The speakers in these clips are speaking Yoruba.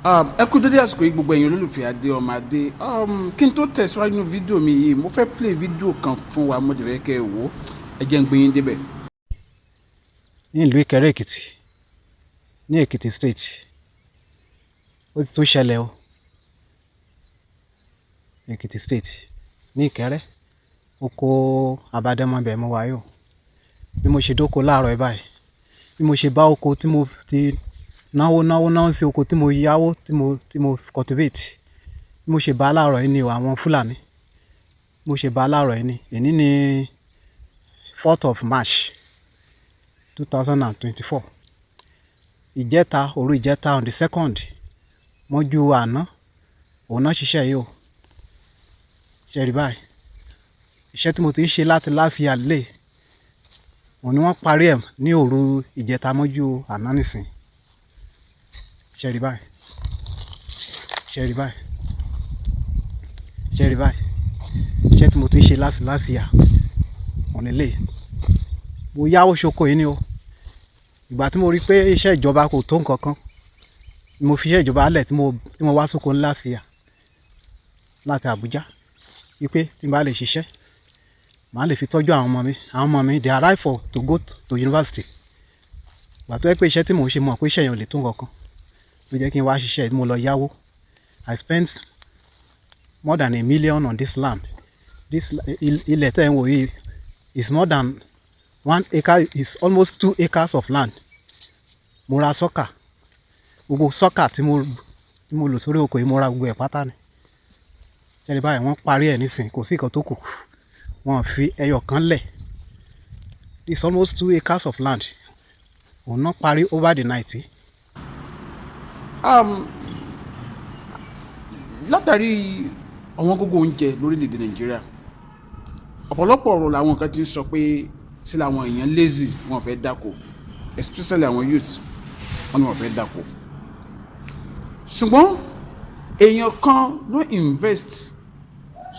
Ẹ kú dédé àsìkò yìí gbogbo ẹ̀yin olólùfẹ́ Adé ọmọ Adé. Kí n tó tẹ̀síwájú nínú fídíò mi yìí mo fẹ́ play fídíò kan fún wa mo dẹ̀ fẹ́ kẹ́ ẹ wò ó. Ẹ jẹ́ ń gbé yín débẹ̀. Ní ìlú Ìkẹrẹ Èkìtì ní Èkìtì state ó ti tó ṣẹlẹ̀ o. Èkìtì state ní Ìkẹrẹ oko Abádẹ́mọbẹ̀ mo wáyé o. Bí mo ṣe dóko láàárọ̀ ẹ báyìí bí mo ṣe bá oko tí mo ti náwó sí oko tí mo yáwó tí mo cultivate bí mo ṣe bá láàárọ̀ yìí ni àwọn Fúlàní bí mo ṣe bá láàárọ̀ yìí ni èní ni 4th of March 2024 ìjẹta òru ìjẹta on the 2nd mọ́jú àná òun náà ṣiṣẹ́ yìí o. Ṣe rí báyìí iṣẹ́ tí mo ti ń ṣe láti last year lè òun ni wọ́n parí ẹ̀ ní òru ìjẹta mọ́jú àná nìsín. Ṣe rí báyìí ṣe rí báyìí ṣe rí báyìí iṣẹ́ tí mo ti ń ṣe láti last year òun ni lè mo yáwó ṣoko yìí ni o. Ìgbà tí mo rí pé iṣẹ́ ìjọba kò tó nǹkan kan mo fi iṣẹ́ ìjọba lẹ̀ tí mo wá sóko last year láti Àbújá wípé tí n bá lè ṣiṣẹ́ màá lè fi tọ́jú àwọn ọmọ mi they arrive for to go to university. Ìgbà tó yẹ pé iṣẹ́ tí mò ń ṣe mọ̀ pé iṣẹ́ yẹn ò lè tó nǹkan kan ló jẹ́ kí n wá ṣiṣẹ́ tí mo lọ yáwó. I spent more than $1 million on this land. This ilẹ̀ tẹ́ ń wò yìí is more than 1 acre, is almost 2 acres of land. Mo ra sọ́kà gbogbo sọ́kà tí mo lò sórí oko yìí mo ra gbogbo ẹ̀ pátá ni. Ṣé rí báyìí wọ́n parí ẹ̀ nísìn kò sí nǹkan tó kù wọ́n fi ẹyọ kan lẹ̀. It's almost 2 acres of land òun náà parí over the night. Látàrí àwọn gógó oúnjẹ lórílẹ̀‐èdè Nàìjíríà ọ̀pọ̀lọpọ̀ ọ̀rọ̀ làwọn kan ti ń sọ pé sí làwọn èèyàn lazy wọn fẹ́ dáko especially àwọn youth wọn ni wọn fẹ́ dáko. Ṣùgbọ́n èèyàn kan ló invest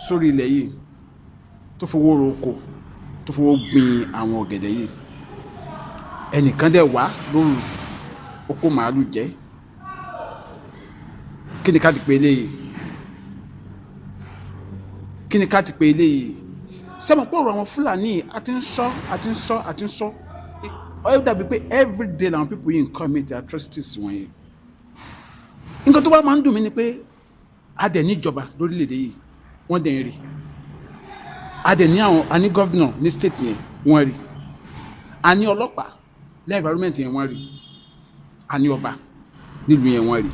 sórí ilẹ̀ yìí tó fowó ro oko tó fowó gbin àwọn ọ̀gẹ̀dẹ̀ yìí. Ẹnìkan dẹ̀ wá lóru oko màálù jẹ́. Kí ni ká ti pè eléyìí? Kí ni ká ti pè eléyìí? Sẹ́mo pé ọ̀rọ̀ àwọn Fúlàní àti ń sọ ó dàbí pé everyday làwọn people yìí ń commit atrocities wọ̀nyí. Nǹkan tó bá máa ń dùn mí ni pé a dẹ̀ níjọba lórílẹ̀‐èdè yìí wọ́n dẹ̀ ń rí. A dẹ̀ ní àní gọ́vnọ̀ ní state yẹn wọ́n rí. A ní ọlọ́pàá ní environment yẹn wọ́n rí. A ní ọba nílùú yẹn wọ́n rí.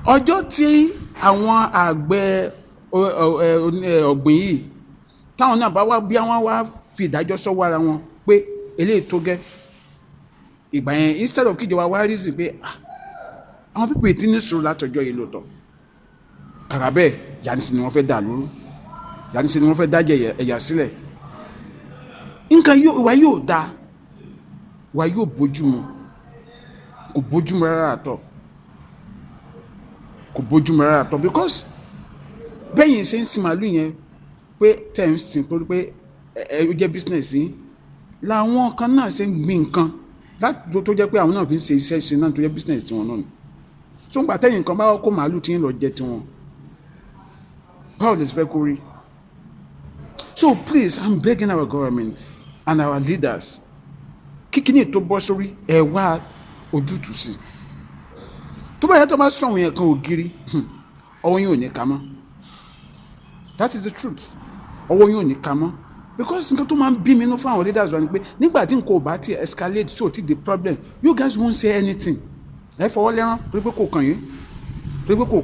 Ọjọ́ tí àwọn àgbẹ̀ ọ̀gbìn yìí táwọn náà bá wá bí àwọn wá fi ìdájọ́ sọ́wọ́ ara wọn pé eléyìí tó gẹ́ ìgbà yẹn instead of kíjọba wá rí sí pé àwọn pípé tí ní sùúrù látọjọ́ yìí lóòótọ́ kàkà bẹ́ẹ̀ Yanisi ni wọ́n fẹ́ dà lóru Yanisi ni wọ́n fẹ́ dájẹ́ ẹ̀yà sílẹ̀. Nǹkan ìwà yóò da ìwà yóò bójúmu kò bójúmu rárá àtọ̀ kò bójúmu rárá àtọ̀ because bẹ́yìn ṣe ń sin màálù yẹn pé tẹ̀ ń sìn torí pé ó jẹ́ business yìí làwọn kan náà ṣe ń gbin nǹkan láti tó jẹ́ pé àwọn náà fi ń ṣe iṣẹ́ ṣe náà tó jẹ́ business tiwọn náà ni. So ń gbà tẹ́yìn nǹkan bá kó màálù tí ń lọ jẹ tiwọn báwo lè ṣe fẹ́ kó rí? So please I'm begging our government and our leaders kíkíní tó bọ́ sórí ẹ̀ wá ojútùú sí. Tó bá yẹ tó bá sọ àwọn yẹn kan ògiri ọwọ́ yín ò ní ká mọ́. That is the truth. Ọwọ́ yóò ní ká mọ́ because nǹkan tó máa ń bí mi inú fún àwọn leaders wa ni pé nígbà tí nǹkan ò bá ti escalate tí ò ti di problem you guys won't say anything. Ẹ fọwọ́ lẹ́rán torí pé kò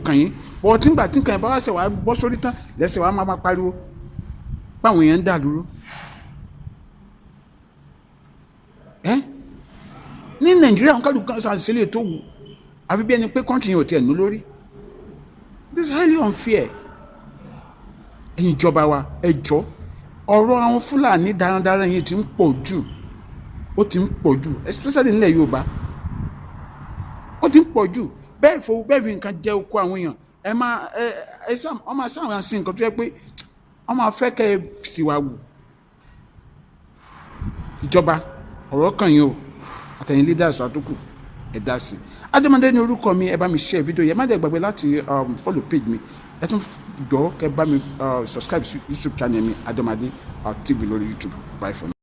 kàn yín but nígbà tí nǹkan ẹ̀ bá wá ṣe wá bọ́ sórí tán lẹ́sẹ̀ wá máa pariwo báwọn èèyàn ń dà dúró. Ní Nàìjíríà wọn kálukú kan ṣàṣìṣe tó wù àfi bí ẹni pé country yẹn ò tiẹ̀ nú lórí. It is highly unfair. Ẹ̀yin ìjọba wa ẹ jọ̀ọ́ ọ̀rọ̀ àwọn Fúlàní darandaran yìí ti ń pọ̀ jù ó ti ń pọ̀ jù especially nílẹ̀ Yorùbá ó ti ń pọ̀ jù bẹ́ẹ̀ fi nǹkan jẹ oko àwọn èèyàn wọ́n máa sáwọn sí nǹkan tó yẹ pé wọ́n máa fẹ́ kẹ́ ẹ sì wá wù. Ìjọba ọ̀rọ̀ kan yìí o àtẹ̀yìn leaders àtúkù ẹ dá sí Adémọ́dé ní orúkọ mi, ẹ bá mi share fídíò yẹn, má dẹ̀ gbàgbé láti follow page mi, ẹ tún jọ̀ọ́ kẹ́ bá mi subscribe sí YouTube channel mi Adémọ́dé TV lórí YouTube. Bye for now.